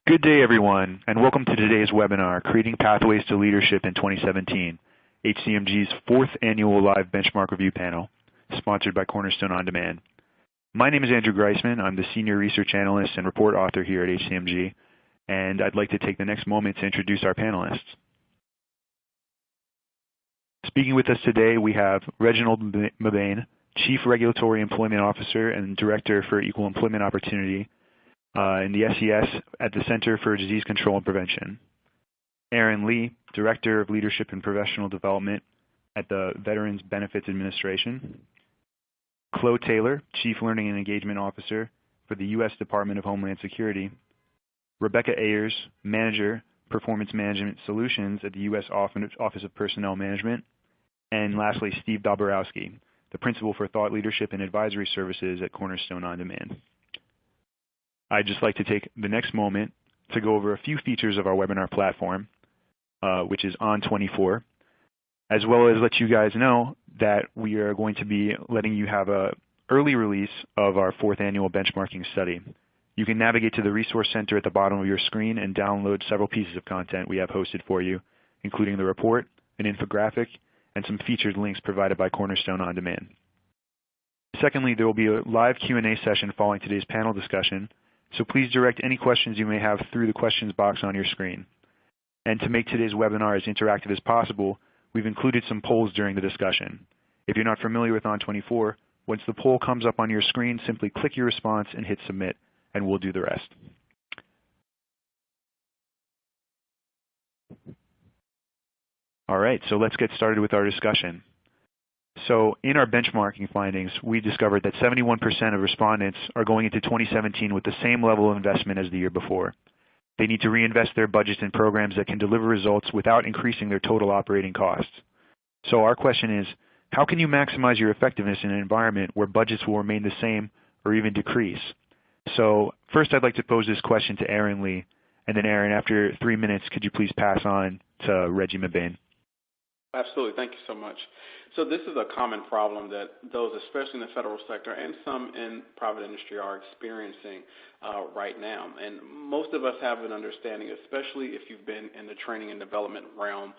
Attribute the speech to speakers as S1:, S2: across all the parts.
S1: Good day, everyone, and welcome to today's webinar, Creating Pathways to Leadership in 2017, HCMG's 4th Annual Live Benchmark Review Panel, sponsored by Cornerstone OnDemand. My name is Andrew Greisman. I'm the Senior Research Analyst and Report Author here at HCMG, and I'd like to take the next moment to introduce our panelists. Speaking with us today, we have Reginald Bane, Chief Regulatory Employment Officer and Director for Equal Employment Opportunity in the SES at the Center for Disease Control and Prevention. Aaron Lee, Director of Leadership and Professional Development at the Veterans Benefits Administration. Chloe Taylor, Chief Learning and Engagement Officer for the U.S. Department of Homeland Security. Rebecca Ayers, Manager, Performance Management Solutions at the U.S. Office of Personnel Management. And lastly, Steve Doborowski, the Principal for Thought Leadership and Advisory Services at Cornerstone OnDemand. I'd just like to take the next moment to go over a few features of our webinar platform, which is On24, as well as let you guys know that we are going to be letting you have an early release of our 4th Annual Benchmarking Study. You can navigate to the Resource Center at the bottom of your screen and download several pieces of content we have hosted for you, including the report, an infographic, and some featured links provided by Cornerstone OnDemand. Secondly, there will be a live Q&A session following today's panel discussion, so please direct any questions you may have through the questions box on your screen. And to make today's webinar as interactive as possible, we've included some polls during the discussion. If you're not familiar with On24, once the poll comes up on your screen, simply click your response and hit submit, and we'll do the rest. All right, so let's get started with our discussion. So in our benchmarking findings, we discovered that 71% of respondents are going into 2017 with the same level of investment as the year before. They need to reinvest their budgets in programs that can deliver results without increasing their total operating costs. So our question is, how can you maximize your effectiveness in an environment where budgets will remain the same or even decrease? So first I'd like to pose this question to Aaron Lee, and then Aaron, after 3 minutes, could you please pass on to Reggie Bane?
S2: Absolutely. Thank you so much. So this is a common problem that those, especially in the federal sector and some in private industry, are experiencing right now. And most of us have an understanding, especially if you've been in the training and development realm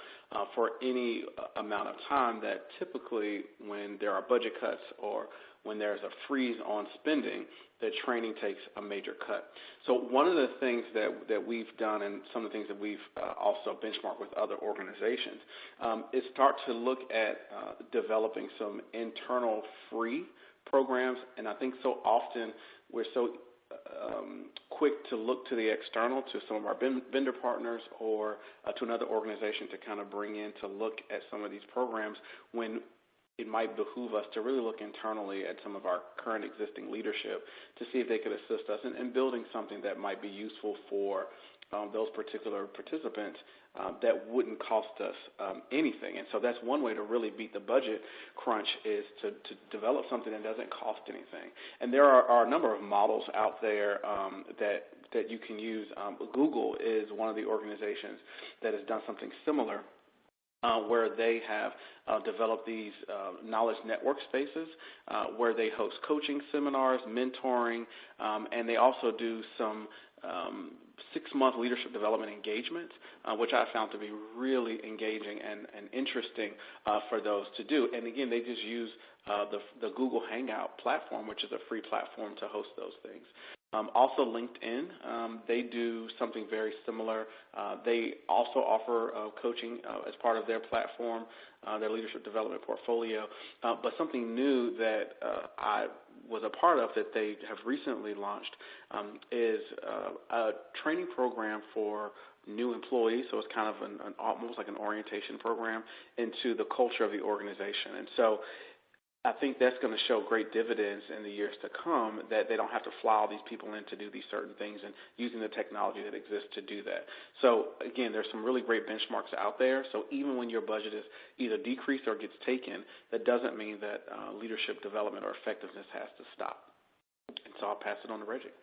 S2: for any amount of time, that typically when there are budget cuts or when there's a freeze on spending, that training takes a major cut. So one of the things that we've done, and some of the things that we've also benchmarked with other organizations, is start to look at developing some internal free programs. And I think so often we're so quick to look to the external, to some of our vendor partners or to another organization to kind of bring in to look at some of these programs, when it might behoove us to really look internally at some of our current existing leadership to see if they could assist us in building something that might be useful for those particular participants that wouldn't cost us anything. And so that's one way to really beat the budget crunch, is to develop something that doesn't cost anything. And there are a number of models out there that you can use. Google is one of the organizations that has done something similar, where they have developed these knowledge network spaces where they host coaching seminars, mentoring, and they also do some 6-month leadership development engagements, which I found to be really engaging and interesting for those to do. And again, they just use the Google Hangout platform, which is a free platform to host those things. Also LinkedIn, they do something very similar. They also offer coaching as part of their platform, their leadership development portfolio. But something new that I was a part of that they have recently launched is a training program for new employees. So it's kind of almost like an orientation program into the culture of the organization. And so I think that's going to show great dividends in the years to come, that they don't have to fly all these people in to do these certain things, and using the technology that exists to do that. So again, there's some really great benchmarks out there. So even when your budget is either decreased or gets taken, that doesn't mean that leadership development or effectiveness has to stop. And so I'll pass it on to Reggie.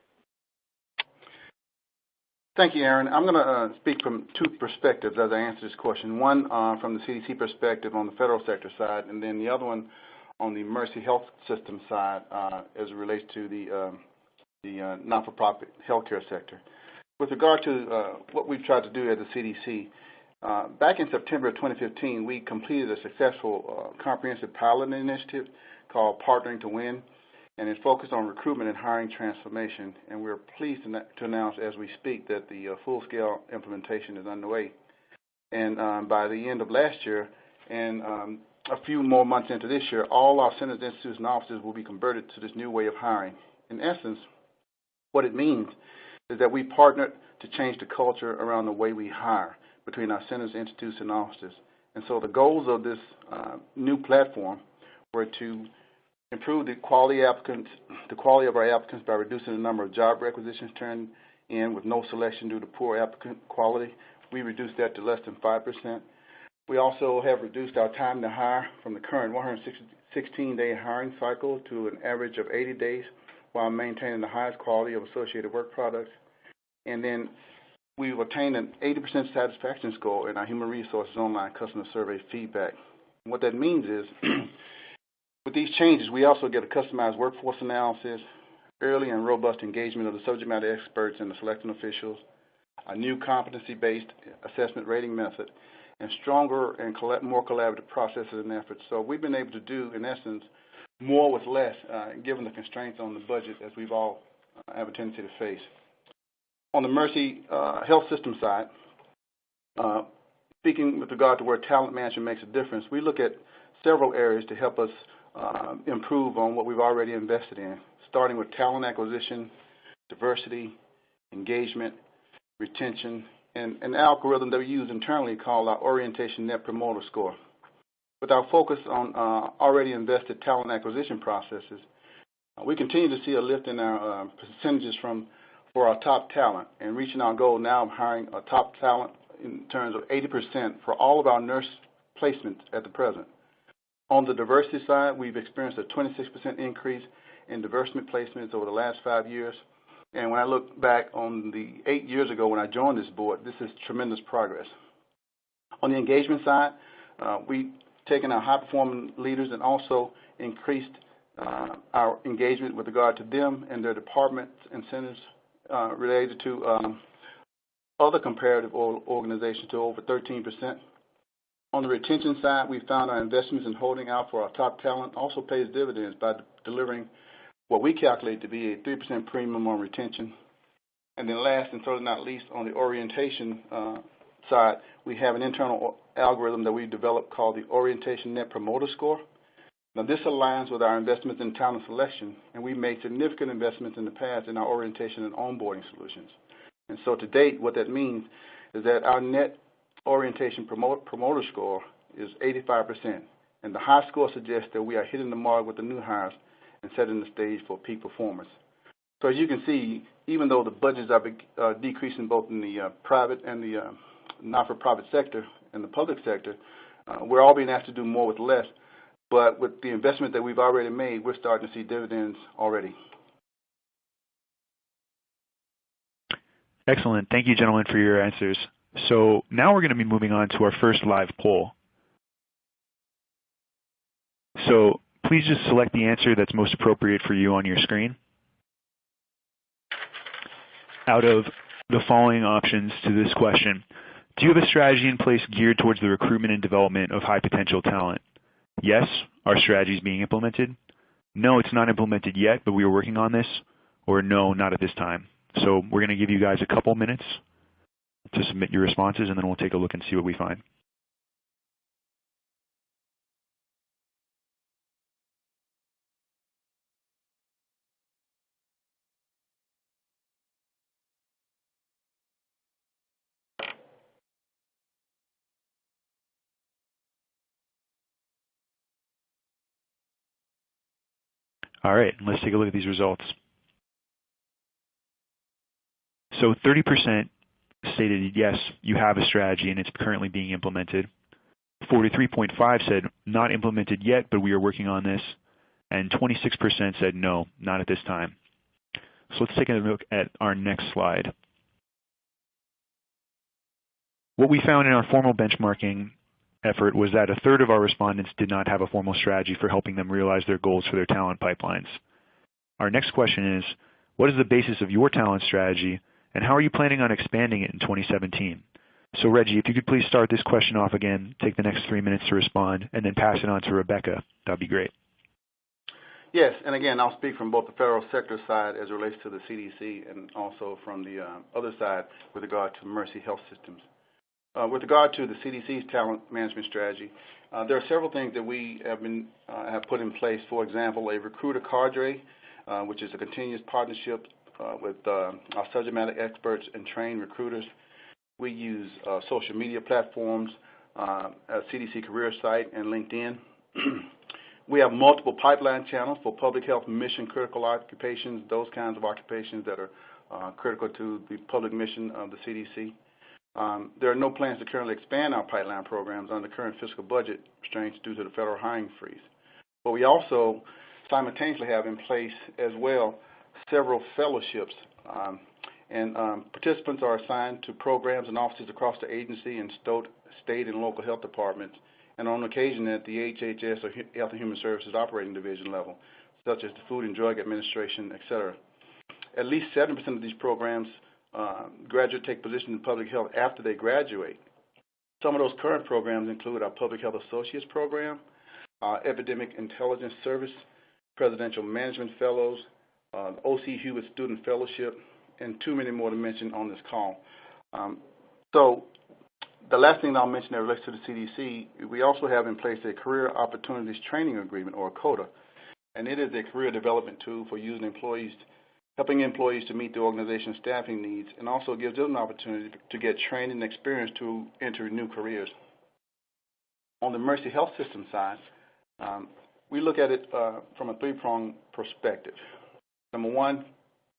S3: Thank you, Aaron. I'm going to speak from 2 perspectives as I answer this question. One from the CDC perspective on the federal sector side, and then the other one on the Mercy Health System side as it relates to the not-for-profit healthcare sector. with regard to what we've tried to do at the CDC, back in September of 2015, we completed a successful comprehensive pilot initiative called Partnering to Win, and it focused on recruitment and hiring transformation. And we're pleased to announce as we speak that the full-scale implementation is underway. And by the end of last year, and a few more months into this year, all our centers, institutes, and offices will be converted to this new way of hiring. In essence, what it means is that we partnered to change the culture around the way we hire between our centers, institutes, and offices. And so the goals of this new platform were to improve the quality of our applicants by reducing the number of job requisitions turned in with no selection due to poor applicant quality. We reduced that to less than 5%. We also have reduced our time to hire from the current 116-day hiring cycle to an average of 80 days while maintaining the highest quality of associated work products. And then we've attained an 80% satisfaction score in our human resources online customer survey feedback. And what that means is with these changes, we also get a customized workforce analysis, early and robust engagement of the subject matter experts and the selecting officials, a new competency-based assessment rating method, and stronger and more collaborative processes and efforts. So we've been able to do, in essence, more with less, given the constraints on the budget as we've all have a tendency to face. On the Mercy Health System side, speaking with regard to where talent management makes a difference, we look at several areas to help us improve on what we've already invested in, starting with talent acquisition, diversity, engagement, retention, and an algorithm that we use internally called our Orientation Net Promoter Score. With our focus on already invested talent acquisition processes, we continue to see a lift in our percentages for our top talent and reaching our goal now of hiring a top talent in terms of 80% for all of our nurse placements at the present. On the diversity side, we've experienced a 26% increase in diversity placements over the last 5 years. And when I look back on the 8 years ago when I joined this board, this is tremendous progress. On the engagement side, we've taken our high-performing leaders and also increased our engagement with regard to them and their departments and centers related to other comparative organizations to over 13%. On the retention side, we found our investments in holding out for our top talent also pays dividends by delivering what we calculate to be a 3% premium on retention. And then last and certainly not least, on the orientation side, we have an internal algorithm that we developed called the Orientation Net Promoter Score. Now, this aligns with our investments in talent selection, and we made significant investments in the past in our orientation and onboarding solutions. And so to date, what that means is that our net orientation promoter score is 85%, and the high score suggests that we are hitting the mark with the new hires and setting the stage for peak performance. So as you can see, even though the budgets are decreasing both in the private and the not-for-profit sector and the public sector, we're all being asked to do more with less. But with the investment that we've already made, we're starting to see dividends already.
S1: Excellent. Thank you, gentlemen, for your answers. So now we're going to be moving on to our first live poll. So please just select the answer that's most appropriate for you on your screen. Out of the following options to this question, do you have a strategy in place geared towards the recruitment and development of high potential talent? Yes, our strategy is being implemented. No, it's not implemented yet, but we are working on this. Or no, not at this time. So we're going to give you guys a couple minutes to submit your responses, and then we'll take a look and see what we find. All right, let's take a look at these results. So 30% stated yes, you have a strategy and it's currently being implemented. 43.5% said not implemented yet, but we are working on this. And 26% said no, not at this time. So let's take a look at our next slide. What we found in our formal benchmarking effort was that a third of our respondents did not have a formal strategy for helping them realize their goals for their talent pipelines. Our next question is, what is the basis of your talent strategy, And how are you planning on expanding it in 2017? So Reggie, if you could please start this question off again, take the next 3 minutes to respond, and then pass it on to Rebecca, that'd be great.
S3: Yes, and again, I'll speak from both the federal sector side as it relates to the CDC and also from the other side with regard to Mercy Health Systems. With regard to the CDC's talent management strategy, there are several things that we have put in place. For example, a recruiter cadre, which is a continuous partnership with our subject matter experts and trained recruiters. We use social media platforms, a CDC career site, and LinkedIn. We have multiple pipeline channels for public health mission critical occupations, those kinds of occupations that are critical to the public mission of the CDC. There are no plans to currently expand our pipeline programs under current fiscal budget restraints due to the federal hiring freeze. But we also simultaneously have in place as well several fellowships, and participants are assigned to programs and offices across the agency and state and local health departments, and on occasion at the HHS or Health and Human Services Operating Division level, such as the Food and Drug Administration, et cetera. At least 7% of these programs graduates take positions in public health after they graduate. Some of those current programs include our Public Health Associates Program, our Epidemic Intelligence Service, Presidential Management Fellows, O.C. Hewitt Student Fellowship, and too many more to mention on this call. So the last thing I'll mention that relates to the CDC, we also have in place a Career Opportunities Training Agreement, or COTA, and it is a career development tool for helping employees to meet the organization's staffing needs, and also gives them an opportunity to get training and experience to enter new careers. On the Mercy Health System side, we look at it from a three-pronged perspective. Number one,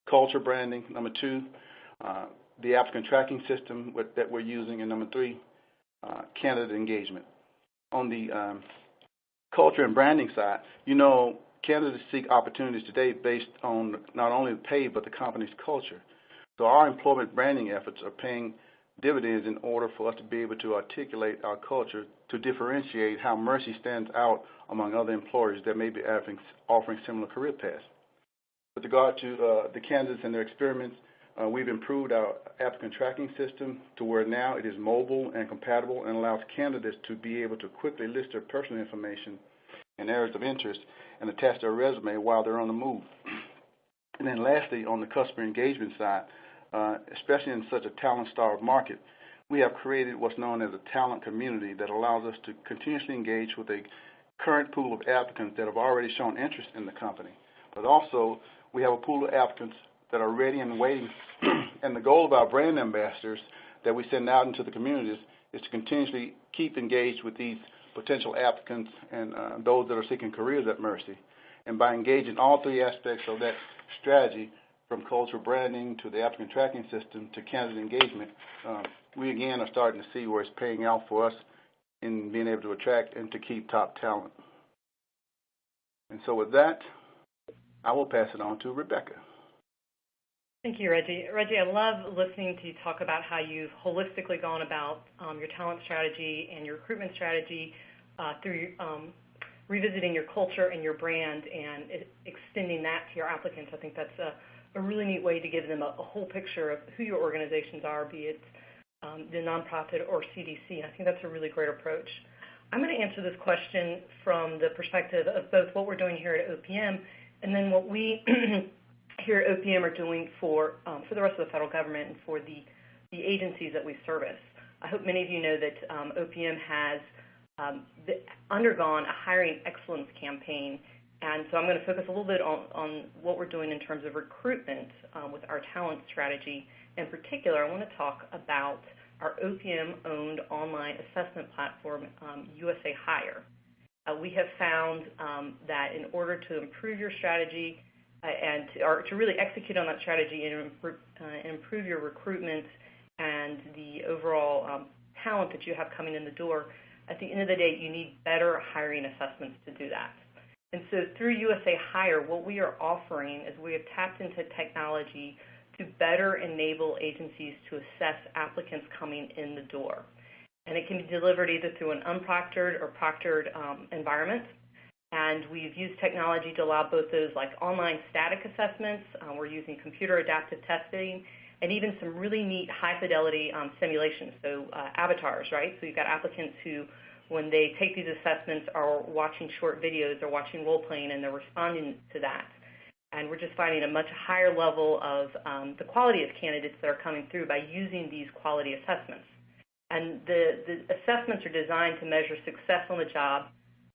S3: culture branding. Number two, the applicant tracking system that we're using. And number three, candidate engagement. On the culture and branding side, candidates seek opportunities today based on not only the pay but the company's culture. So our employment branding efforts are paying dividends in order for us to be able to articulate our culture to differentiate how Mercy stands out among other employers that may be offering similar career paths. With regard to the candidates and their experiments, we've improved our applicant tracking system to where now it is mobile and compatible and allows candidates to be able to quickly list their personal information and areas of interest and attach their resume while they're on the move. And then lastly, on the customer engagement side, especially in such a talent-starved market, we have created what's known as a talent community that allows us to continuously engage with a current pool of applicants that have already shown interest in the company. But also, we have a pool of applicants that are ready and waiting. And the goal of our brand ambassadors that we send out into the communities is to continuously keep engaged with these potential applicants and those that are seeking careers at Mercy. And by engaging all three aspects of that strategy, from culture branding to the applicant tracking system to candidate engagement, we again are starting to see where it's paying out for us in being able to attract and to keep top talent. And so with that, I will pass it on to Rebecca.
S4: Thank you, Reggie. Reggie, I love listening to you talk about how you've holistically gone about your talent strategy and your recruitment strategy through revisiting your culture and your brand and extending that to your applicants. I think that's a really neat way to give them a whole picture of who your organizations are, be it the nonprofit or CDC. I think that's a really great approach. I'm going to answer this question from the perspective of both what we're doing here at OPM and then what we here at OPM are doing for the rest of the federal government and for the agencies that we service. I hope many of you know that OPM has undergone a hiring excellence campaign, and so I'm going to focus a little bit on what we're doing in terms of recruitment with our talent strategy. In particular, I want to talk about our OPM-owned online assessment platform, USA Hire. We have found that in order to improve your strategy and to really execute on that strategy and improve your recruitment and the overall talent that you have coming in the door, at the end of the day, you need better hiring assessments to do that. And so through USA Hire, what we are offering is we have tapped into technology to better enable agencies to assess applicants coming in the door. And it can be delivered either through an unproctored or proctored environment. And we've used technology to allow both those like online static assessments. We're using computer adaptive testing, and even some really neat high-fidelity simulations, so avatars, right? So you've got applicants who, when they take these assessments, are watching short videos or watching role-playing, and they're responding to that. And we're just finding a much higher level of the quality of candidates that are coming through by using these quality assessments. And the assessments are designed to measure success on the job,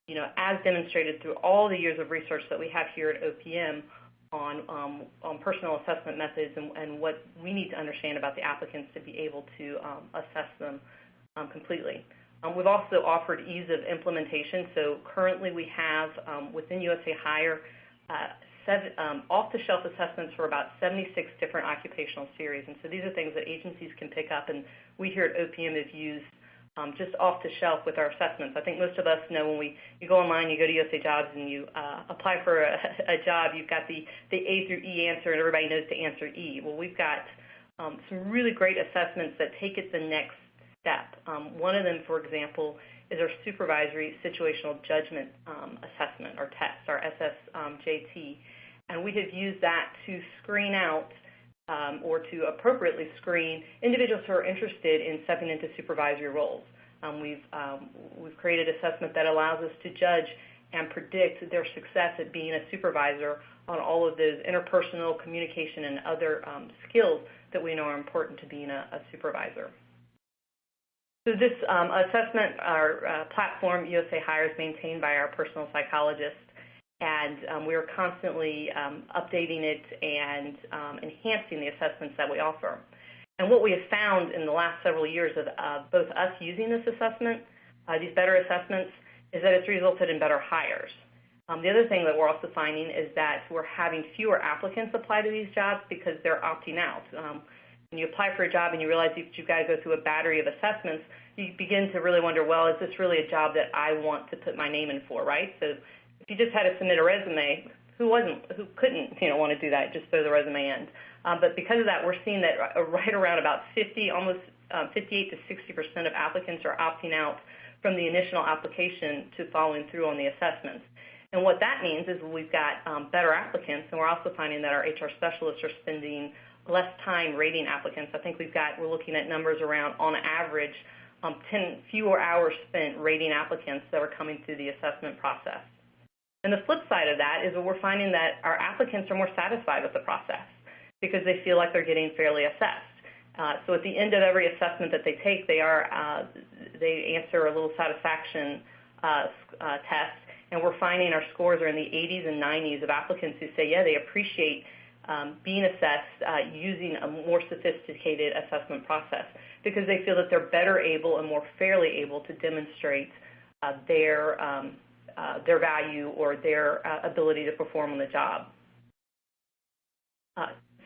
S4: you know, as demonstrated through all the years of research that we have here at OPM on personal assessment methods and what we need to understand about the applicants to be able to assess them completely. We've also offered ease of implementation. So currently we have within USA Hire off-the-shelf assessments for about 76 different occupational series. And so these are things that agencies can pick up, and we here at OPM have used just off-the-shelf with our assessments. I think most of us know when you go online, you go to USA Jobs, and you apply for a job, you've got the A through E answer, and everybody knows to answer E. Well, we've got some really great assessments that take it the next step. One of them, for example, is our supervisory situational judgment assessment or test, our SSJT. And we have used that to screen out or to appropriately screen individuals who are interested in stepping into supervisory roles. We've created an assessment that allows us to judge and predict their success at being a supervisor on all of those interpersonal communication and other skills that we know are important to being a supervisor. So this assessment, our platform, USA Hire, is maintained by our personal psychologist, and we are constantly updating it and enhancing the assessments that we offer. And what we have found in the last several years of both us using this assessment, these better assessments, is that it's resulted in better hires. The other thing that we're also finding is that we're having fewer applicants apply to these jobs because they're opting out. When you apply for a job and you realize you've got to go through a battery of assessments, you begin to really wonder, well, is this really a job that I want to put my name in for, right? So if you just had to submit a resume, who couldn't, want to do that, just throw the resume in? But because of that, we're seeing that right around about 58 to 60% of applicants are opting out from the initial application to following through on the assessments. And what that means is we've got better applicants, and we're also finding that our HR specialists are spending less time rating applicants. I think we're looking at numbers around, on average, 10 fewer hours spent rating applicants that are coming through the assessment process. And the flip side of that is that we're finding that our applicants are more satisfied with the process because they feel like they're getting fairly assessed. So at the end of every assessment that they take, they answer a little satisfaction test, and we're finding our scores are in the 80s and 90s of applicants who say, yeah, they appreciate being assessed using a more sophisticated assessment process because they feel that they're better able and more fairly able to demonstrate their value or their ability to perform on the job.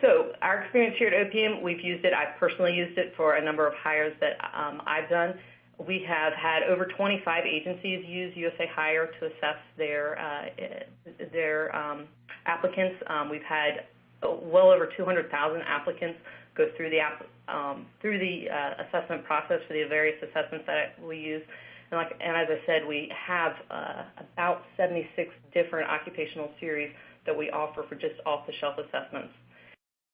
S4: So our experience here at OPM, we've used it. I've personally used it for a number of hires that I've done. We have had over 25 agencies use USA Hire to assess their applicants. We've had well over 200,000 applicants go through the assessment process for the various assessments that we use. And as I said, we have about 76 different occupational series that we offer for just off-the-shelf assessments.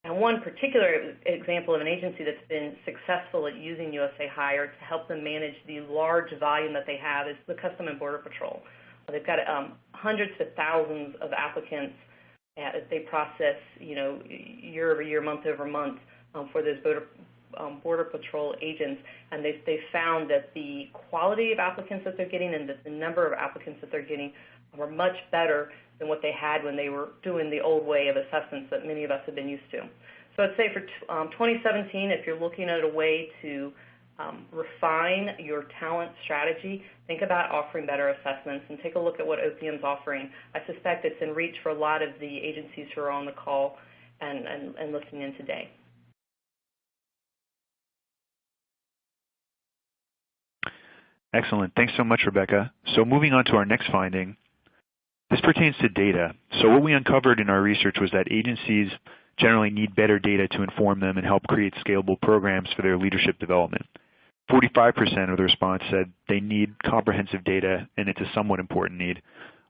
S4: And one particular example of an agency that's been successful at using USA Hire to help them manage the large volume that they have is the Customs and Border Patrol. They've got hundreds of thousands of applicants that they process, year over year, month over month for those Border Patrol agents, and they found that the quality of applicants that they're getting and the number of applicants that they're getting were much better than what they had when they were doing the old way of assessments that many of us have been used to. So I'd say for 2017, if you're looking at a way to refine your talent strategy, think about offering better assessments and take a look at what OPM's offering. I suspect it's in reach for a lot of the agencies who are on the call and listening in today.
S1: Excellent. Thanks so much, Rebecca. So moving on to our next finding, this pertains to data. So what we uncovered in our research was that agencies generally need better data to inform them and help create scalable programs for their leadership development. 45% of the response said they need comprehensive data, and it's a somewhat important need,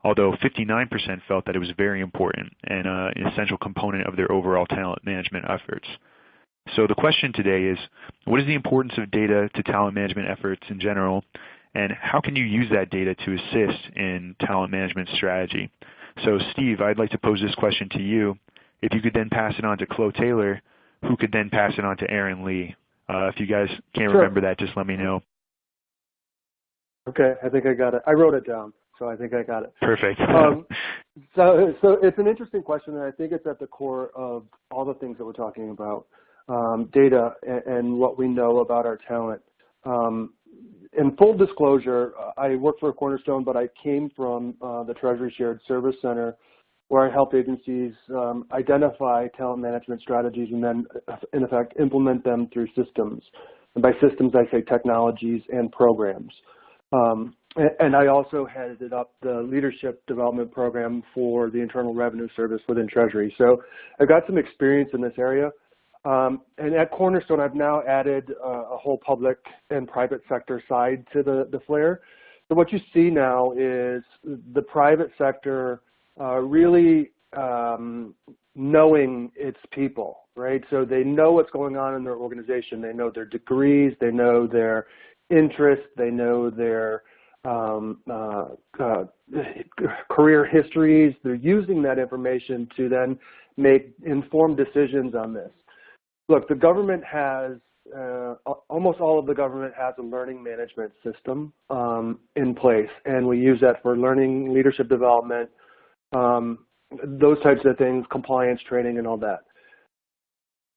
S1: although 59% felt that it was very important and an essential component of their overall talent management efforts. So the question today is, what is the importance of data to talent management efforts in general, and how can you use that data to assist in talent management strategy? So Steve, I'd like to pose this question to you. If you could then pass it on to Chloe Taylor, who could then pass it on to Aaron Lee. If you guys can't remember that, just let me know.
S5: Okay, I think I got it. I wrote it down, so I think I got it.
S1: Perfect.
S5: So it's an interesting question, and I think it's at the core of all the things that we're talking about, data and what we know about our talent. In full disclosure, I work for Cornerstone, but I came from the Treasury Shared Service Center, where I helped agencies identify talent management strategies and then, in effect, implement them through systems. And by systems, I say technologies and programs. And I also headed up the leadership development program for the Internal Revenue Service within Treasury. So I've got some experience in this area. And at Cornerstone, I've now added a whole public and private sector side to the flare. So what you see now is the private sector really knowing its people, right? So they know what's going on in their organization. They know their degrees. They know their interests. They know their career histories. They're using that information to then make informed decisions on this. Look, the government has, almost all of the government has a learning management system in place, and we use that for learning, leadership development, those types of things, compliance training and all that.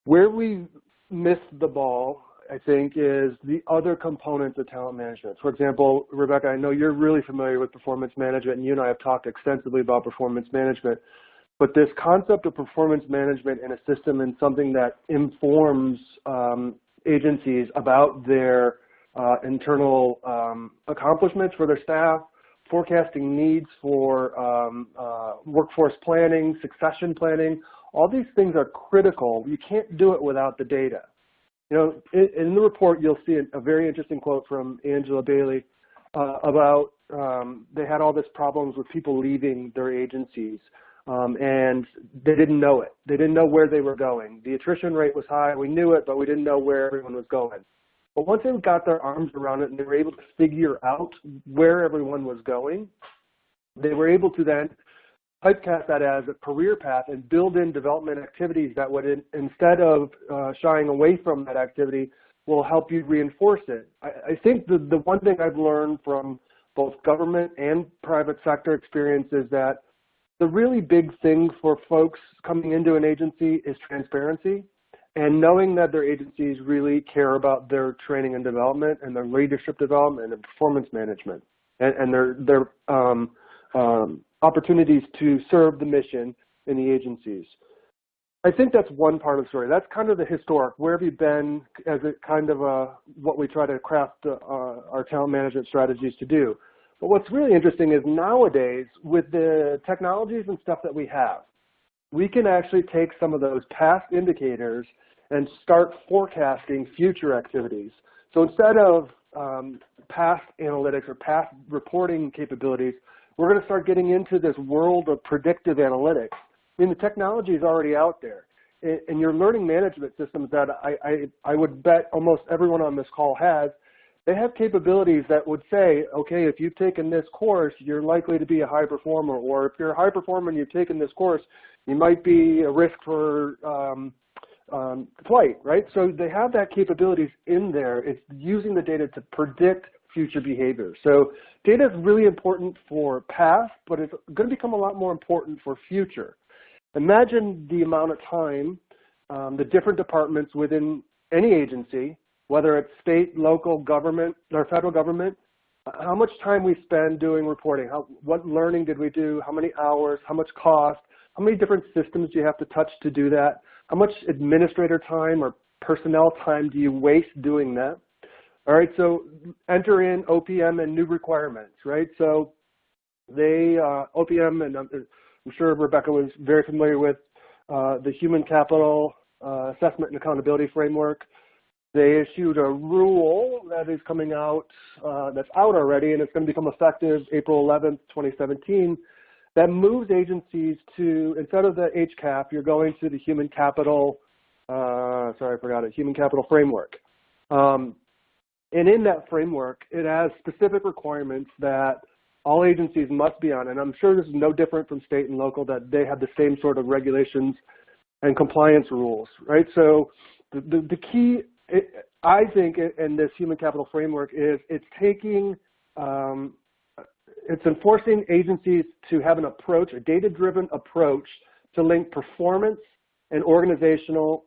S5: Where we missed the ball, I think, is the other components of talent management. For example, Rebecca, I know you're really familiar with performance management, and you and I have talked extensively about performance management. But this concept of performance management in a system and something that informs agencies about their internal accomplishments for their staff, forecasting needs for workforce planning, succession planning, all these things are critical. You can't do it without the data. You know, in the report, you'll see a very interesting quote from Angela Bailey about they had all these problems with people leaving their agencies. And they didn't know it. They didn't know where they were going. The attrition rate was high. We knew it, but we didn't know where everyone was going. But once they got their arms around it and they were able to figure out where everyone was going, they were able to then typecast that as a career path and build in development activities that would, instead of shying away from that activity, will help you reinforce it. I think the one thing I've learned from both government and private sector experience is that the really big thing for folks coming into an agency is transparency and knowing that their agencies really care about their training and development and their leadership development and performance management and their opportunities to serve the mission in the agencies. I think that's one part of the story. That's kind of the historic. Where have you been as a kind of what we try to craft our talent management strategies to do. But what's really interesting is nowadays, with the technologies and stuff that we have, we can actually take some of those past indicators and start forecasting future activities. So instead of past analytics or past reporting capabilities, we're going to start getting into this world of predictive analytics. I mean, the technology is already out there. And your learning management systems that I would bet almost everyone on this call has, they have capabilities that would say, okay, if you've taken this course, you're likely to be a high performer, or if you're a high performer and you've taken this course, you might be a risk for flight, right? So they have that capabilities in there. It's using the data to predict future behavior. So data is really important for past, but it's going to become a lot more important for future. Imagine the amount of time the different departments within any agency, whether it's state, local government, or federal government, how much time we spend doing reporting, what learning did we do, how many hours, how much cost, how many different systems do you have to touch to do that, how much administrator time or personnel time do you waste doing that. All right, so enter in OPM and new requirements, right? So they, OPM, and I'm sure Rebecca was very familiar with the Human Capital Assessment and Accountability Framework. They issued a rule that is coming out, that's out already, and it's going to become effective April 11th, 2017, that moves agencies to, instead of the HCAP, you're going to the Human Capital sorry, I forgot it, Human Capital Framework. And in that framework, it has specific requirements that all agencies must be on. And I'm sure this is no different from state and local, that they have the same sort of regulations and compliance rules, right? So the key, I think, in this Human Capital Framework is it's taking, it's enforcing agencies to have an approach, a data-driven approach to link performance and organizational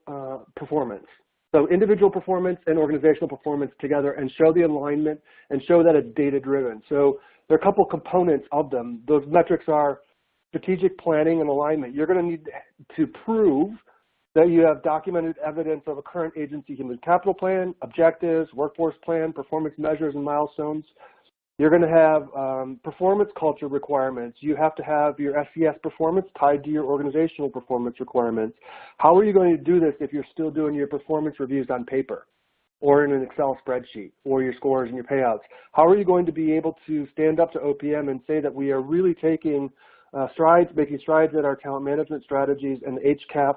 S5: performance. So individual performance and organizational performance together, and show the alignment and show that it's data-driven. So there are a couple components of them. Those metrics are strategic planning and alignment. You're going to need to prove that you have documented evidence of a current agency human capital plan, objectives, workforce plan, performance measures and milestones. You're going to have performance culture requirements. You have to have your SES performance tied to your organizational performance requirements. How are you going to do this if you're still doing your performance reviews on paper or in an Excel spreadsheet, or your scores and your payouts? How are you going to be able to stand up to OPM and say that we are really taking strides, making strides in our talent management strategies and HCAP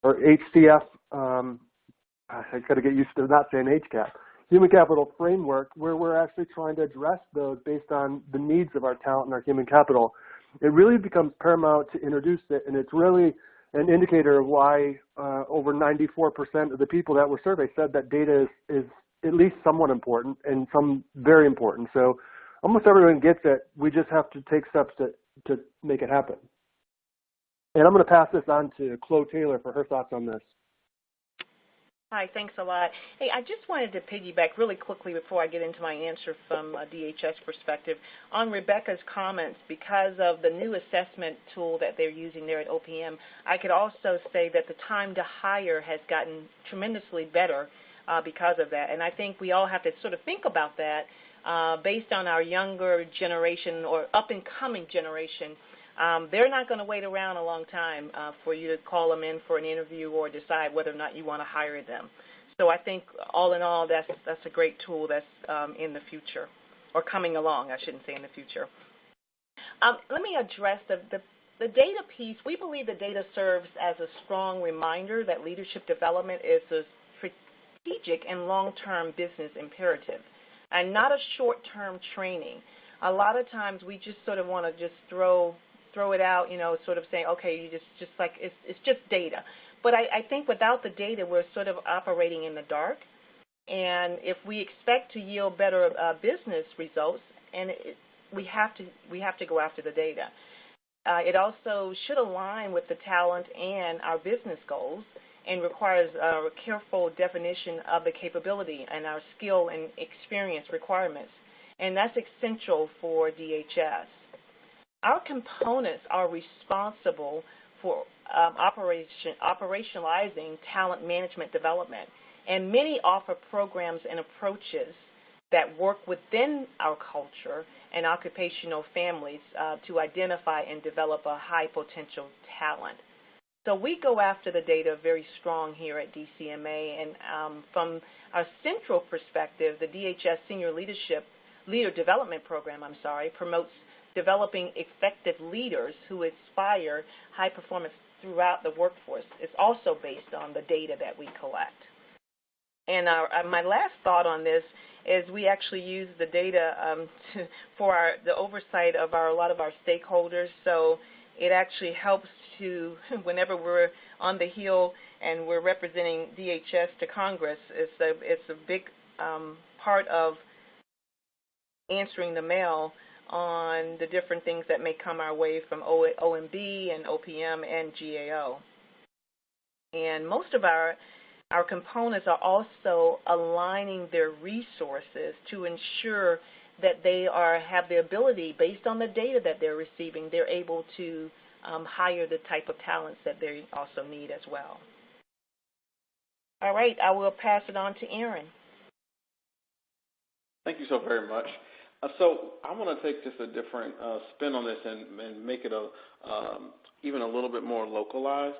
S5: or HCF, I got to get used to not saying HCAP, Human Capital Framework, where we're actually trying to address those based on the needs of our talent and our human capital. It really becomes paramount to introduce it, and it's really an indicator of why over 94% of the people that were surveyed said that data is at least somewhat important and some very important. So almost everyone gets it. We just have to take steps to make it happen. And I'm going to pass this on to Chloe Taylor for her thoughts on this.
S6: Hi, thanks a lot. Hey, I just wanted to piggyback really quickly before I get into my answer from a DHS perspective on Rebecca's comments. Because of the new assessment tool that they're using there at OPM, I could also say that the time to hire has gotten tremendously better because of that. And I think we all have to sort of think about that based on our younger generation or up-and-coming generation. They're not going to wait around a long time for you to call them in for an interview or decide whether or not you want to hire them. So I think all in all, that's a great tool that's in the future, or coming along, I shouldn't say in the future. Let me address the data piece. We believe the data serves as a strong reminder that leadership development is a strategic and long-term business imperative and not a short-term training. A lot of times we just sort of want to just throw it out, you know, sort of saying, okay, you just like it's just data. But I think without the data, we're sort of operating in the dark. And if we expect to yield better business results, and we have to go after the data. It also should align with the talent and our business goals, and requires a careful definition of the capability and our skill and experience requirements. And that's essential for DHS. Our components are responsible for operationalizing talent management development, and many offer programs and approaches that work within our culture and occupational families to identify and develop a high potential talent. So we go after the data very strong here at DCMA, and from our central perspective, the DHS Senior Leader Development Program, promotes developing effective leaders who inspire high performance throughout the workforce. It's also based on the data that we collect. And my last thought on this is we actually use the data for the oversight of a lot of our stakeholders. So it actually helps to, whenever we're on the Hill and we're representing DHS to Congress, it's a big part of answering the mail on the different things that may come our way from OMB and OPM and GAO. And most of our components are also aligning their resources to ensure that they have the ability, based on the data that they're receiving, they're able to hire the type of talents that they also need as well. All right, I will pass it on to Aaron.
S2: Thank you so very much. So I want to take just a different spin on this and make it even a little bit more localized.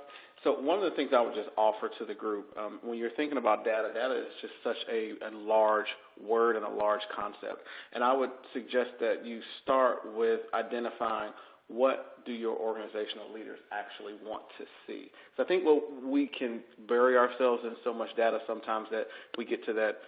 S2: So one of the things I would just offer to the group, when you're thinking about data is just such a large word and a large concept. And I would suggest that you start with identifying what do your organizational leaders actually want to see? So I think we can bury ourselves in so much data sometimes that we get to that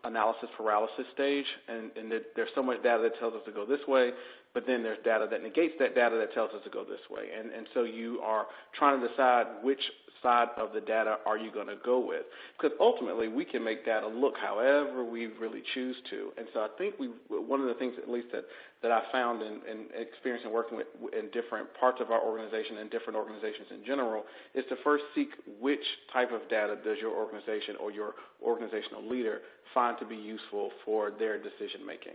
S2: analysis paralysis stage, and there's so much data that tells us to go this way, but then there's data that negates that data that tells us to go this way. And so you are trying to decide which side of the data are you going to go with? Because ultimately we can make data look however we really choose to. And so I think one of the things at least that I found in experience in working with in different parts of our organization and different organizations in general is to first seek which type of data does your organization or your organizational leader find to be useful for their decision making.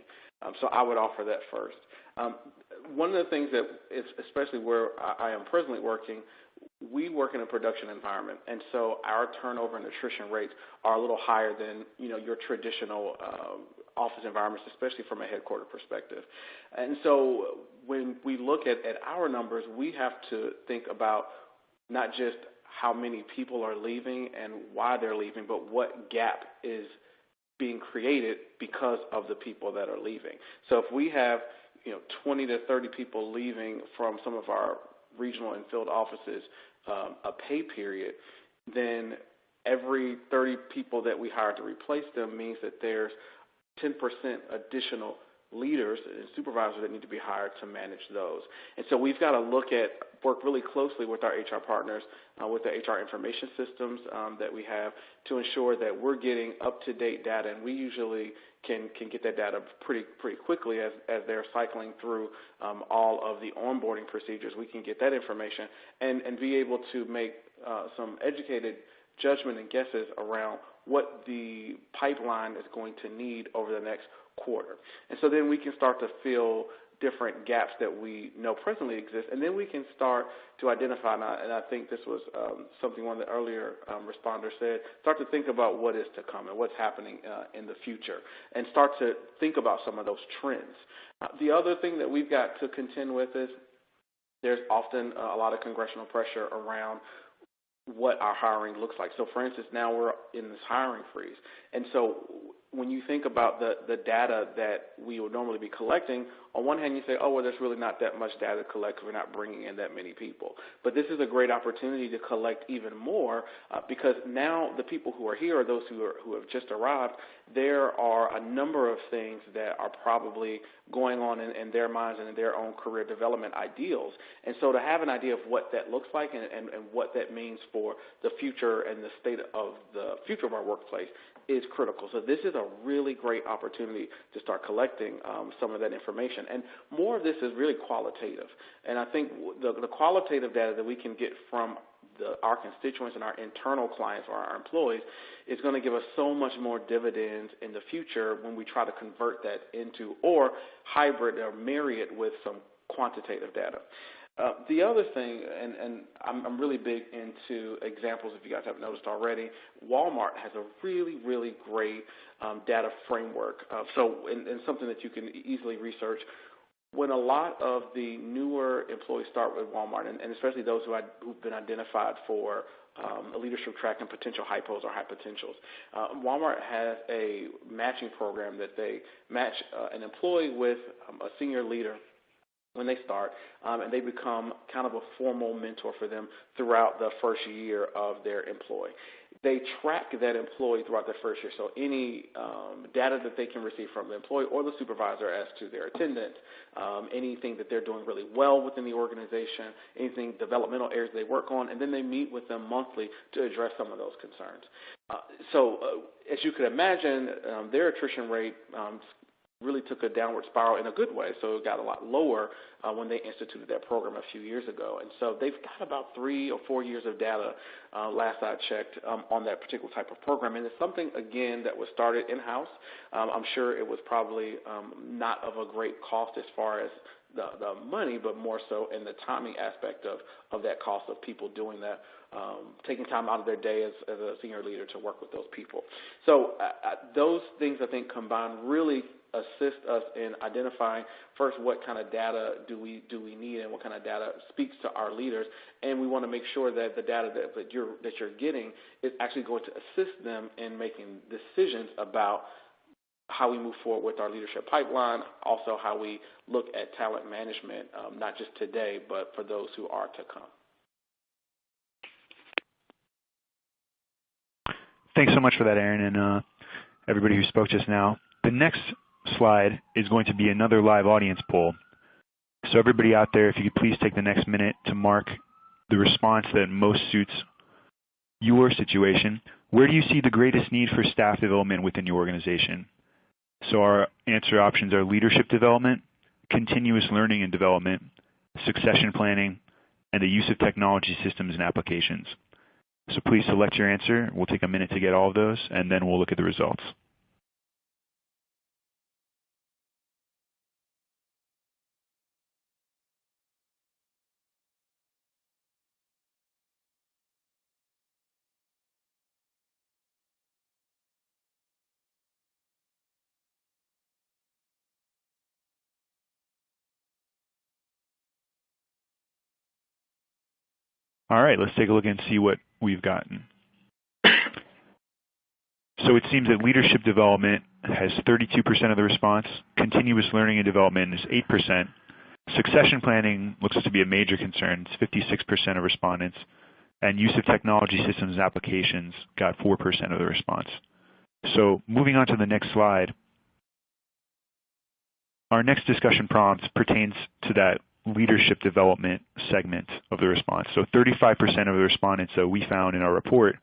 S2: So I would offer that first. One of the things that is, especially where I am presently working, we work in a production environment, and so our turnover and attrition rates are a little higher than your traditional office environments, especially from a headquarter perspective. And so when we look at our numbers, we have to think about not just how many people are leaving and why they're leaving, but what gap is being created because of the people that are leaving. So if we have 20 to 30 people leaving from some of our regional and field offices a pay period, then every 30 people that we hire to replace them means that there's 10% additional leaders and supervisors that need to be hired to manage those. And so we've got to work really closely with our HR partners, with the HR information systems that we have to ensure that we're getting up-to-date data, and we usually can get that data pretty quickly as they're cycling through all of the onboarding procedures. We can get that information and be able to make some educated judgment and guesses around what the pipeline is going to need over the next quarter. And so then we can start to fill different gaps that we know presently exist, and then we can start to identify, and I think this was something one of the earlier responders said, start to think about what is to come and what's happening in the future, and start to think about some of those trends. The other thing that we've got to contend with is there's often a lot of congressional pressure around what our hiring looks like. So, for instance, now we're in this hiring freeze, and so when you think about the data that we would normally be collecting, on one hand you say, oh, well, there's really not that much data to collect because we're not bringing in that many people. But this is a great opportunity to collect even more because now the people who are here or those who have just arrived, there are a number of things that are probably going on in their minds and in their own career development ideals. And so to have an idea of what that looks like and what that means for the future and the state of the future of our workplace is critical. So this is a really great opportunity to start collecting some of that information. And more of this is really qualitative. And I think the qualitative data that we can get from our constituents and our internal clients or our employees is going to give us so much more dividends in the future when we try to convert that into or hybrid or marry it with some quantitative data. The other thing, and I'm really big into examples if you guys haven't noticed already, Walmart has a really, really great data framework. And something that you can easily research. When a lot of the newer employees start with Walmart, and especially those who've been identified for a leadership track and potential hypos or high potentials, Walmart has a matching program that they match an employee with a senior leader when they start, and they become kind of a formal mentor for them throughout the first year of their employ. They track that employee throughout their first year, so any data that they can receive from the employee or the supervisor as to their attendance, anything that they're doing really well within the organization, anything developmental areas they work on, and then they meet with them monthly to address some of those concerns. As you could imagine, their attrition rate really took a downward spiral in a good way, so it got a lot lower when they instituted that program a few years ago. And so they've got about 3 or 4 years of data, last I checked, on that particular type of program. And it's something, again, that was started in-house. I'm sure it was probably not of a great cost as far as the money, but more so in the timing aspect of that cost of people doing that, taking time out of their day as a senior leader to work with those people. So those things, I think, combined really assist us in identifying first what kind of data do we need and what kind of data speaks to our leaders, and we want to make sure that the data that you're getting is actually going to assist them in making decisions about how we move forward with our leadership pipeline, also how we look at talent management, not just today, but for those who are to come.
S1: Thanks so much for that, Aaron, and everybody who spoke just now. The next slide is going to be another live audience poll. So everybody out there, if you could please take the next minute to mark the response that most suits your situation. Where do you see the greatest need for staff development within your organization? So our answer options are leadership development, continuous learning and development, succession planning, and the use of technology systems and applications. So please select your answer. We'll take a minute to get all of those, and then we'll look at the results. All right, let's take a look and see what we've gotten. So it seems that leadership development has 32% of the response, continuous learning and development is 8%, succession planning looks to be a major concern, it's 56% of respondents, and use of technology systems and applications got 4% of the response. So moving on to the next slide, our next discussion prompt pertains to that leadership development segment of the response. So 35% of the respondents that we found in our report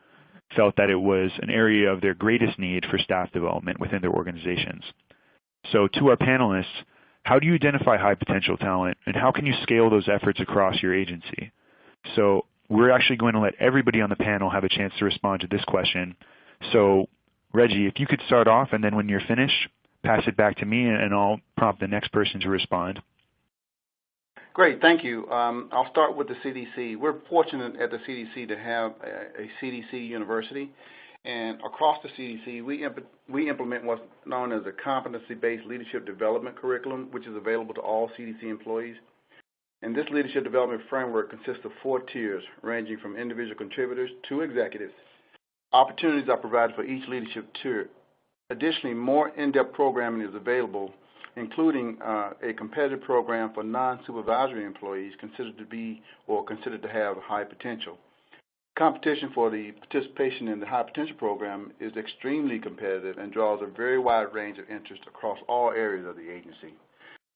S1: felt that it was an area of their greatest need for staff development within their organizations. So to our panelists, how do you identify high potential talent, and how can you scale those efforts across your agency? So we're actually going to let everybody on the panel have a chance to respond to this question. So Reggie, if you could start off, and then when you're finished, pass it back to me, and I'll prompt the next person to respond.
S3: Great, thank you. I'll start with the CDC. We're fortunate at the CDC to have a CDC university, and across the CDC, we implement what's known as a competency-based leadership development curriculum, which is available to all CDC employees. And this leadership development framework consists of 4 tiers, ranging from individual contributors to executives. Opportunities are provided for each leadership tier. Additionally, more in-depth programming is available, including a competitive program for non-supervisory employees considered to have high potential. Competition for the participation in the high potential program is extremely competitive and draws a very wide range of interest across all areas of the agency.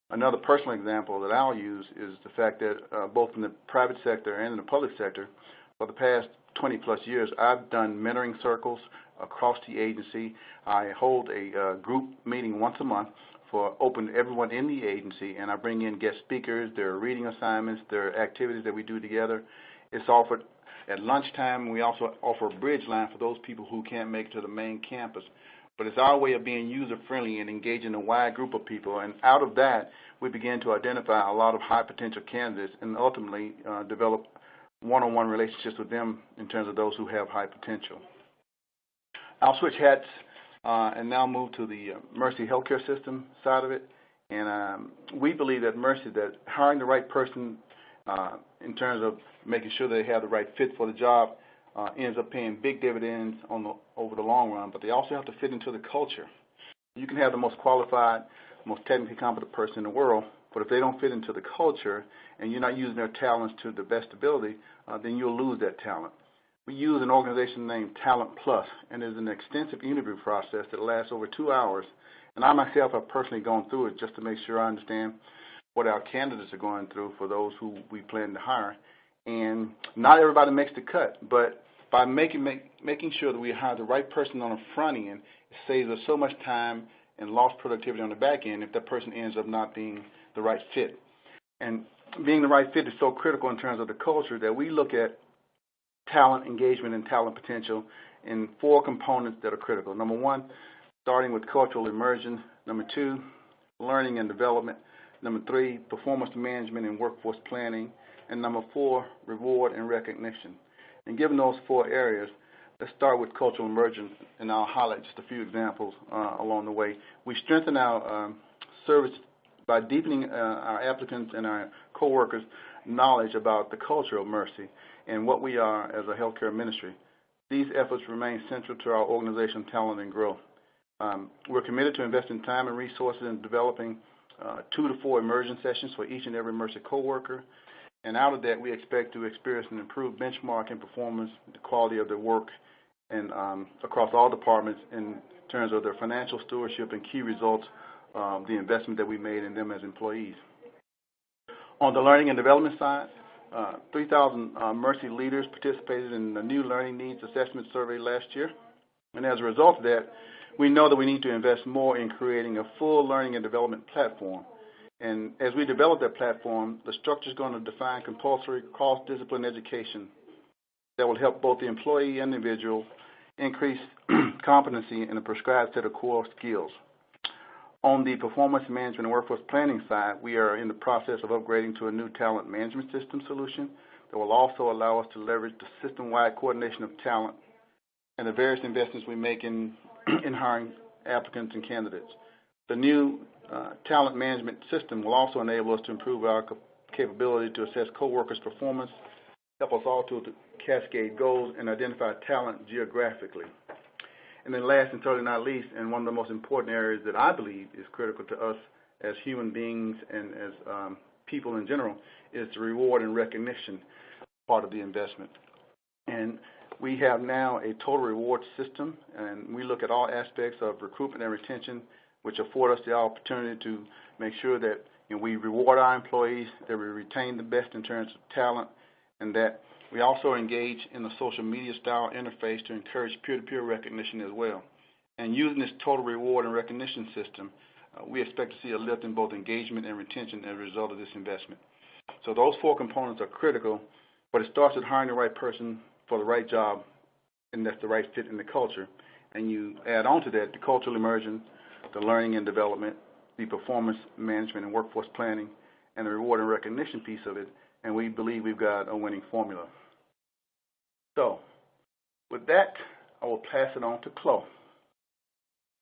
S3: Another personal example that I'll use is the fact that both in the private sector and in the public sector, for the past 20 plus years, I've done mentoring circles across the agency. I hold a group meeting once a month open to everyone in the agency, and I bring in guest speakers. There are reading assignments, there are activities that we do together. It's offered at lunchtime. We also offer a bridge line for those people who can't make it to the main campus. But it's our way of being user-friendly and engaging a wide group of people, and out of that, we begin to identify a lot of high potential candidates and ultimately develop one-on-one relationships with them in terms of those who have high potential. I'll switch hats and now move to the Mercy healthcare system side of it. And we believe that Mercy, that hiring the right person in terms of making sure they have the right fit for the job ends up paying big dividends over the long run, but they also have to fit into the culture. You can have the most qualified, most technically competent person in the world, but if they don't fit into the culture and you're not using their talents to the best ability, then you'll lose that talent. We use an organization named Talent Plus, and there's an extensive interview process that lasts over 2 hours. And I myself have personally gone through it just to make sure I understand what our candidates are going through for those who we plan to hire. And not everybody makes the cut, but by making sure that we hire the right person on the front end, it saves us so much time and lost productivity on the back end if that person ends up not being the right fit. And being the right fit is so critical in terms of the culture that we look at talent engagement and talent potential in 4 components that are critical. Number 1, starting with cultural immersion. Number 2, learning and development. Number 3, performance management and workforce planning. And number 4, reward and recognition. And given those 4 areas, let's start with cultural immersion, and I'll highlight just a few examples along the way. We strengthen our service by deepening our applicants and our coworkers' knowledge about the culture of Mercy and what we are as a healthcare ministry. These efforts remain central to our organizational talent and growth. We're committed to investing time and resources in developing 2 to 4 immersion sessions for each and every Mercy coworker. And out of that, we expect to experience an improved benchmark in performance, the quality of their work, and across all departments in terms of their financial stewardship and key results, the investment that we made in them as employees. On the learning and development side, 3,000 Mercy leaders participated in the new learning needs assessment survey last year. And as a result of that, we know that we need to invest more in creating a full learning and development platform. And as we develop that platform, the structure is going to define compulsory cross-discipline education that will help both the employee and the individual increase competency in a prescribed set of core skills. On the performance management and workforce planning side, we are in the process of upgrading to a new talent management system solution that will also allow us to leverage the system-wide coordination of talent and the various investments we make in hiring applicants and candidates. The new talent management system will also enable us to improve our capability to assess coworkers' performance, help us all to cascade goals, and identify talent geographically. And then last and certainly not least, and one of the most important areas that I believe is critical to us as human beings and as people in general, is the reward and recognition part of the investment. And we have now a total reward system, and we look at all aspects of recruitment and retention, which afford us the opportunity to make sure that we reward our employees, that we retain the best in terms of talent, and that we also engage in a social media style interface to encourage peer-to-peer recognition as well. And using this total reward and recognition system, we expect to see a lift in both engagement and retention as a result of this investment. So those 4 components are critical, but it starts with hiring the right person for the right job, and that's the right fit in the culture. And you add on to that the cultural immersion, the learning and development, the performance management and workforce planning, and the reward and recognition piece of it, and we believe we've got a winning formula. So, with that, I will pass it on to Chloe.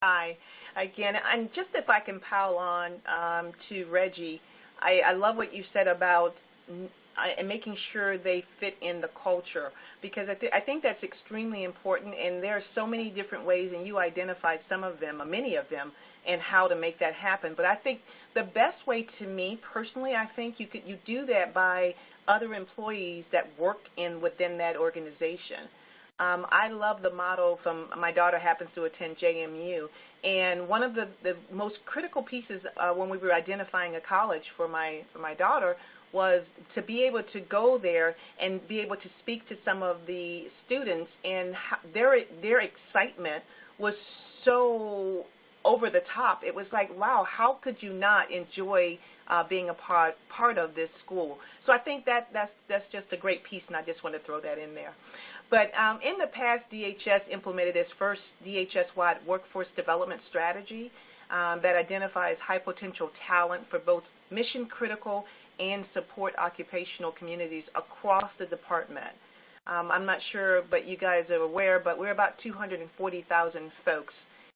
S6: Hi. Again, and just if I can pile on to Reggie, I love what you said about making sure they fit in the culture, because I think that's extremely important, and there are so many different ways, and you identified some of them, or many of them, and how to make that happen. But I think the best way, to me personally, I think you do that by other employees that work within that organization. I love the model from, my daughter happens to attend JMU, and one of the most critical pieces when we were identifying a college for my daughter was to be able to go there and be able to speak to some of the students, and their excitement was so over the top. It was like, wow, how could you not enjoy being a part of this school? So I think that's just a great piece, and I just want to throw that in there. But in the past, DHS implemented its first DHS-wide workforce development strategy that identifies high potential talent for both mission-critical and support occupational communities across the department. I'm not sure, but you guys are aware, but we're about 240,000 folks,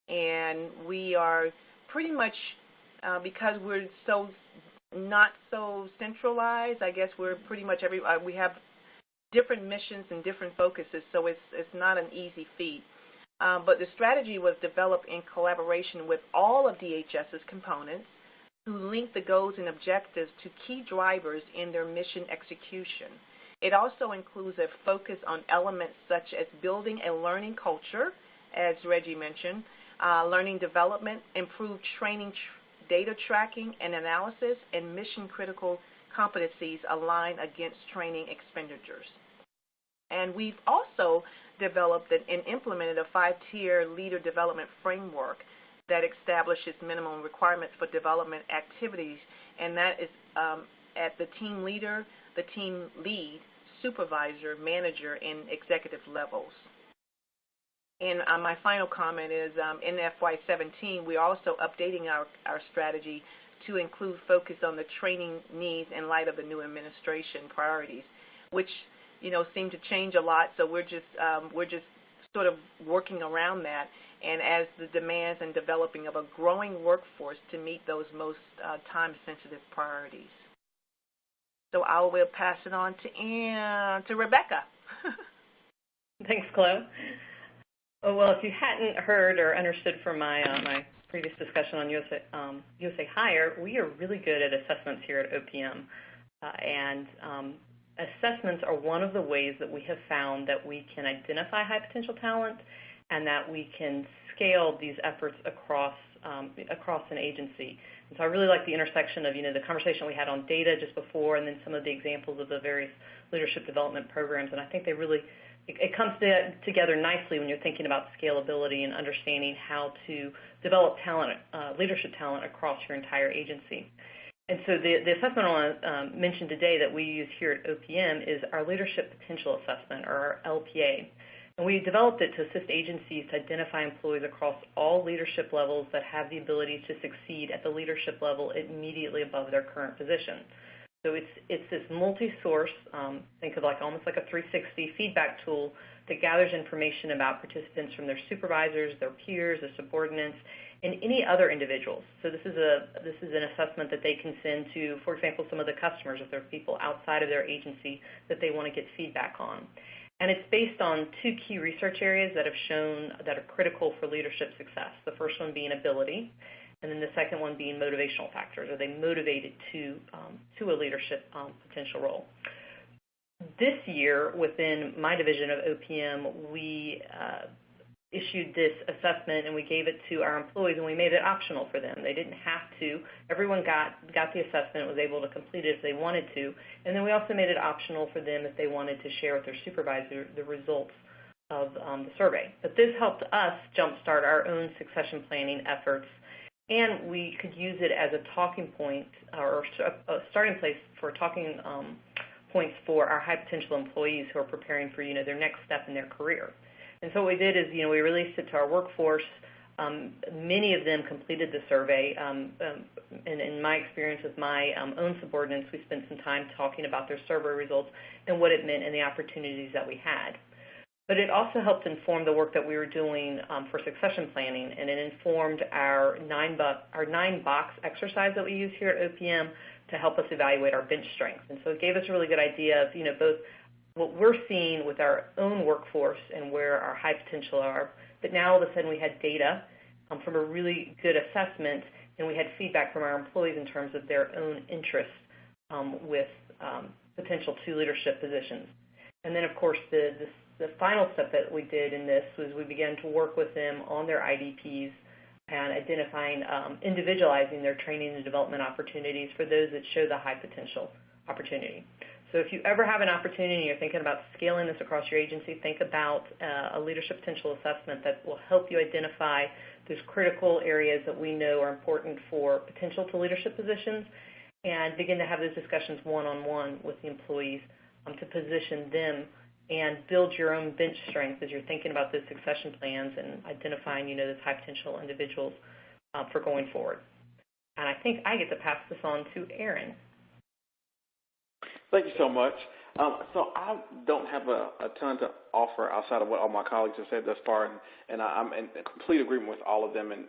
S6: and we are pretty much, because we're not so centralized, I guess we're pretty much we have different missions and different focuses, so it's not an easy feat. But the strategy was developed in collaboration with all of DHS's components, who link the goals and objectives to key drivers in their mission execution. It also includes a focus on elements such as building a learning culture, as Reggie mentioned, learning development, improved training, data tracking and analysis, and mission-critical competencies aligned against training expenditures. And we've also developed and implemented a 5-tier leader development framework that establishes minimum requirements for development activities, and that is at the team leader, the team lead, supervisor, manager, and executive levels. And my final comment is in FY17, we're also updating our strategy to include focus on the training needs in light of the new administration priorities, which seem to change a lot. So we're just sort of working around that, and as the demands and developing of a growing workforce to meet those most time-sensitive priorities. So I will pass it on to Rebecca.
S4: Thanks, Chloe. Oh, well, if you hadn't heard or understood from my my previous discussion on USA Hire, we are really good at assessments here at OPM. And assessments are one of the ways that we have found that we can identify high potential talent and that we can scale these efforts across an agency. And so I really like the intersection of, the conversation we had on data just before and then some of the examples of the various leadership development programs. And I think they really, it comes together nicely when you're thinking about scalability and understanding how to develop talent, leadership talent across your entire agency. And so the assessment I want to mention today that we use here at OPM is our Leadership Potential Assessment, or our LPA. And we developed it to assist agencies to identify employees across all leadership levels that have the ability to succeed at the leadership level immediately above their current position. So it's this multi-source, think of almost like a 360 feedback tool that gathers information about participants from their supervisors, their peers, their subordinates, and any other individuals. So this is an assessment that they can send to, for example, some of the customers if there are people outside of their agency that they want to get feedback on. And it's based on two key research areas that have shown that are critical for leadership success. The first one being ability, and then the second one being motivational factors. Are they motivated to a leadership potential role? This year, within my division of OPM, we issued this assessment and we gave it to our employees and we made it optional for them. They didn't have to. Everyone got the assessment, was able to complete it if they wanted to. And then we also made it optional for them if they wanted to share with their supervisor the results of the survey. But this helped us jumpstart our own succession planning efforts, and we could use it as a talking point or a starting place for talking points for our high potential employees who are preparing for their next step in their career. And so what we did is, we released it to our workforce. Many of them completed the survey. And in my experience with my own subordinates, we spent some time talking about their survey results and what it meant and the opportunities that we had. But it also helped inform the work that we were doing for succession planning, and it informed our nine-box exercise that we use here at OPM to help us evaluate our bench strength. And so it gave us a really good idea of, both what we're seeing with our own workforce and where our high potential are, but now all of a sudden we had data from a really good assessment, and we had feedback from our employees in terms of their own interest with potential to leadership positions. And then, of course, the final step that we did in this was we began to work with them on their IDPs and identifying, individualizing their training and development opportunities for those that show the high potential opportunity. So if you ever have an opportunity, you're thinking about scaling this across your agency, think about a leadership potential assessment that will help you identify those critical areas that we know are important for potential to leadership positions, and begin to have those discussions one-on-one with the employees to position them and build your own bench strength as you're thinking about those succession plans and identifying, those high potential individuals for going forward. And I think I get to pass this on to Aaron.
S2: Thank you so much. So I don't have a ton to offer outside of what all my colleagues have said thus far, and I'm in complete agreement with all of them. And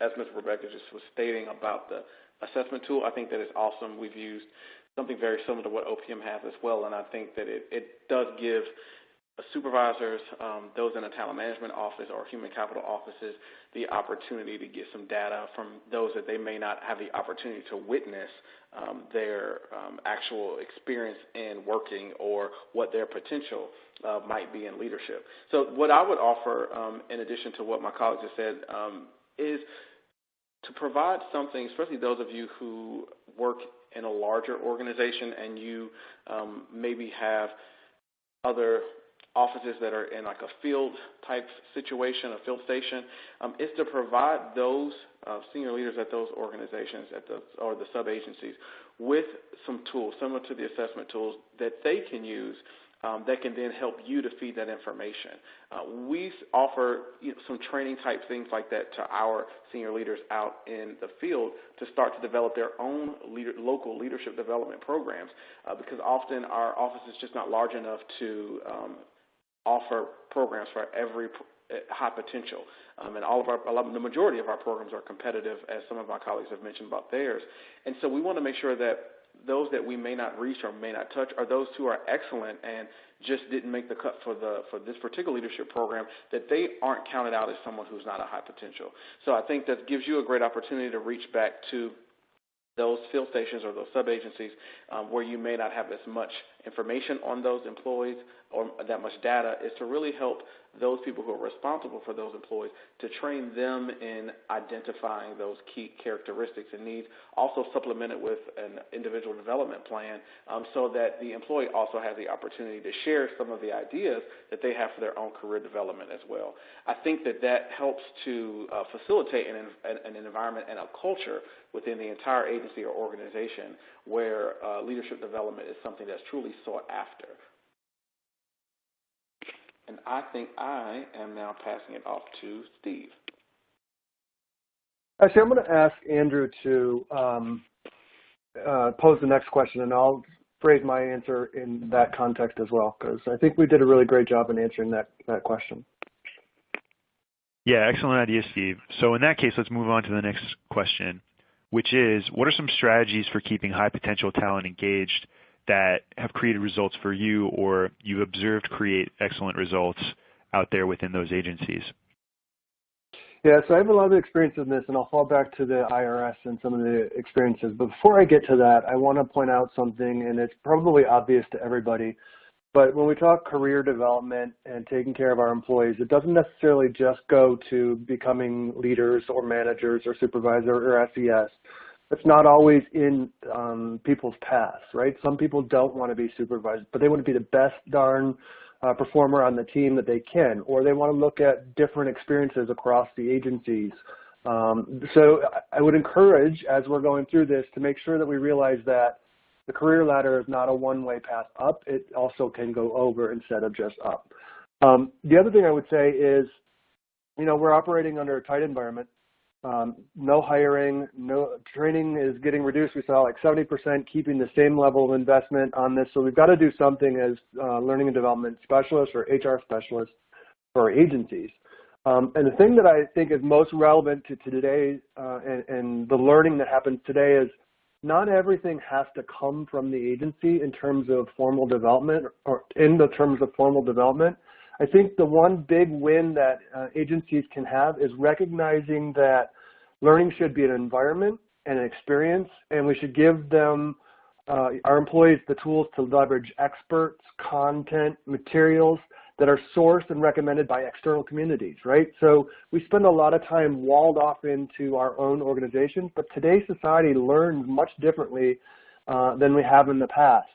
S2: as Ms. Rebecca just was stating about the assessment tool, I think that is awesome. We've used something very similar to what OPM has as well, and I think that it does give supervisors, those in a talent management office or human capital offices, the opportunity to get some data from those that they may not have the opportunity to witness their actual experience in working or what their potential might be in leadership. So what I would offer, in addition to what my colleagues have said, is to provide something, especially those of you who work in a larger organization and you maybe have other offices that are in like a field type situation, a field station, is to provide those senior leaders at those organizations or the sub-agencies with some tools similar to the assessment tools that they can use that can then help you to feed that information. We offer some training type things like that to our senior leaders out in the field to start to develop their own local leadership development programs because often our office is just not large enough to offer programs for every high potential. And the majority of our programs are competitive, as some of my colleagues have mentioned about theirs. And so we want to make sure that those that we may not reach or may not touch are those who are excellent and just didn't make the cut for this particular leadership program, that they aren't counted out as someone who's not a high potential. So I think that gives you a great opportunity to reach back to those field stations or those sub-agencies where you may not have as much information on those employees or that much data, is to really help those people who are responsible for those employees to train them in identifying those key characteristics and needs, also supplemented with an individual development plan so that the employee also has the opportunity to share some of the ideas that they have for their own career development as well. I think that helps to facilitate an environment and a culture within the entire agency or organization where leadership development is something that's truly sought after. And I think I am now passing it off to Steve.
S5: Actually, I'm going to ask Andrew to pose the next question, and I'll phrase my answer in that context as well, because I think we did a really great job in answering that question.
S1: Yeah, excellent idea, Steve. So in that case, let's move on to the next question, which is, what are some strategies for keeping high potential talent engaged that have created results for you or you've observed create excellent results out there within those agencies?
S5: Yeah, so I have a lot of experience in this, and I'll fall back to the IRS and some of the experiences. But before I get to that, I want to point out something, and it's probably obvious to everybody, but when we talk career development and taking care of our employees, it doesn't necessarily just go to becoming leaders or managers or supervisor or SES. It's not always in people's paths, right? Some people don't want to be supervised, but they want to be the best darn performer on the team that they can, or they want to look at different experiences across the agencies. So I would encourage, as we're going through this, to make sure that we realize that the career ladder is not a one-way path up. It also can go over instead of just up. The other thing I would say is, we're operating under a tight environment. No hiring, no training is getting reduced. We saw like 70% keeping the same level of investment on this. So we've got to do something as learning and development specialists or HR specialists for our agencies. And the thing that I think is most relevant to today and the learning that happens today is not everything has to come from the agency in terms of formal development or in the terms of formal development. I think the one big win that agencies can have is recognizing that learning should be an environment and an experience, and we should give them, our employees, the tools to leverage experts, content, materials that are sourced and recommended by external communities, right? So we spend a lot of time walled off into our own organizations, but today's society learns much differently than we have in the past.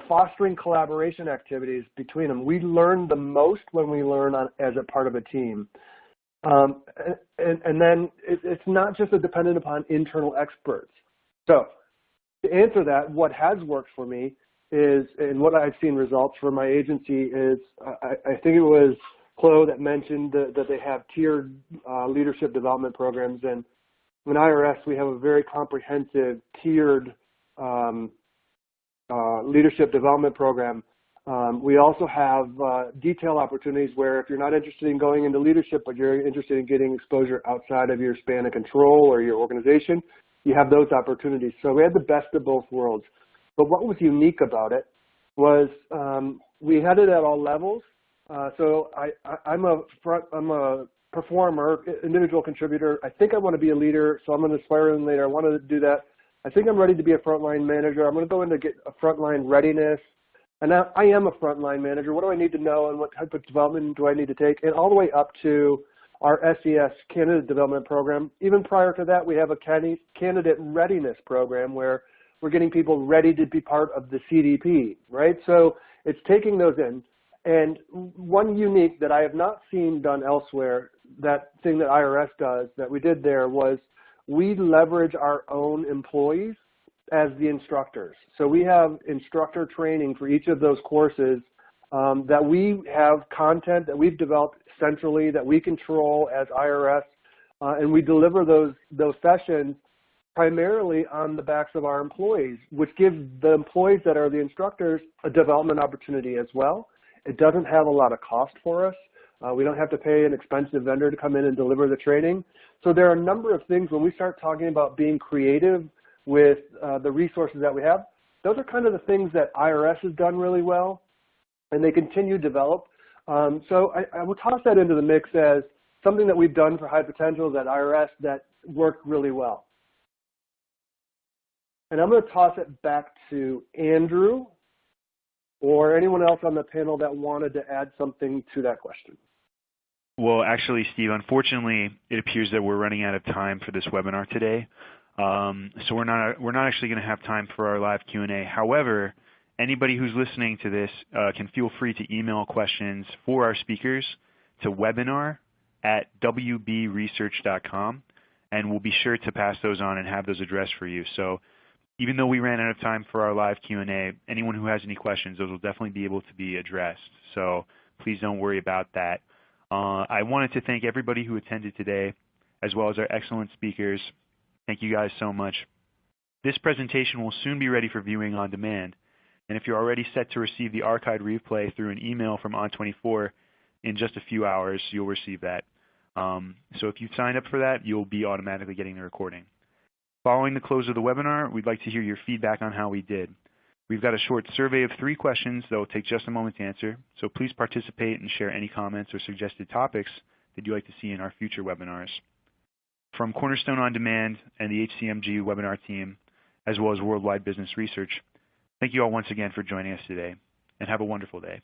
S5: Fostering collaboration activities between them. We learn the most when we learn as a part of a team. And then it's not just dependent upon internal experts. So to answer that, what has worked for me is, and what I've seen results for my agency is, I think it was Chloe that mentioned that they have tiered leadership development programs. And in IRS, we have a very comprehensive tiered leadership development program. We also have detail opportunities where if you're not interested in going into leadership, but you're interested in getting exposure outside of your span of control or your organization, you have those opportunities. So we had the best of both worlds. But what was unique about it was we had it at all levels. So I'm a performer, individual contributor. I think I want to be a leader, so I'm an aspiring leader. I want to do that. I think I'm ready to be a frontline manager. I'm going to go in to get a frontline readiness. And now I am a frontline manager. What do I need to know and what type of development do I need to take? And all the way up to our SES candidate development program. Even prior to that, we have a candidate readiness program where we're getting people ready to be part of the CDP, right? So it's taking those in. And one unique that I have not seen done elsewhere, that thing that IRS does that we did there was we leverage our own employees as the instructors. So we have instructor training for each of those courses that we have content that we've developed centrally that we control as IRS, and we deliver those sessions primarily on the backs of our employees, which gives the employees that are the instructors a development opportunity as well. It doesn't have a lot of cost for us. We don't have to pay an expensive vendor to come in and deliver the training. So there are a number of things when we start talking about being creative with the resources that we have. Those are kind of the things that IRS has done really well, and they continue to develop. So I will toss that into the mix as something that we've done for high potentials at IRS that worked really well. And I'm going to toss it back to Andrew or anyone else on the panel that wanted to add something to that question.
S1: Well, actually, Steve, unfortunately, it appears that we're running out of time for this webinar today. So we're not actually going to have time for our live Q&A. However, anybody who's listening to this can feel free to email questions for our speakers to webinar@wbresearch.com, and we'll be sure to pass those on and have those addressed for you. So even though we ran out of time for our live Q&A, anyone who has any questions, those will definitely be able to be addressed. So please don't worry about that. I wanted to thank everybody who attended today, as well as our excellent speakers. Thank you guys so much. This presentation will soon be ready for viewing on demand. And if you're already set to receive the archived replay through an email from On24, in just a few hours, you'll receive that. So if you've signed up for that, you'll be automatically getting the recording. Following the close of the webinar, we'd like to hear your feedback on how we did. We've got a short survey of 3 questions that will take just a moment to answer, so please participate and share any comments or suggested topics that you'd like to see in our future webinars. From Cornerstone On Demand and the HCMG webinar team, as well as Worldwide Business Research, thank you all once again for joining us today, and have a wonderful day.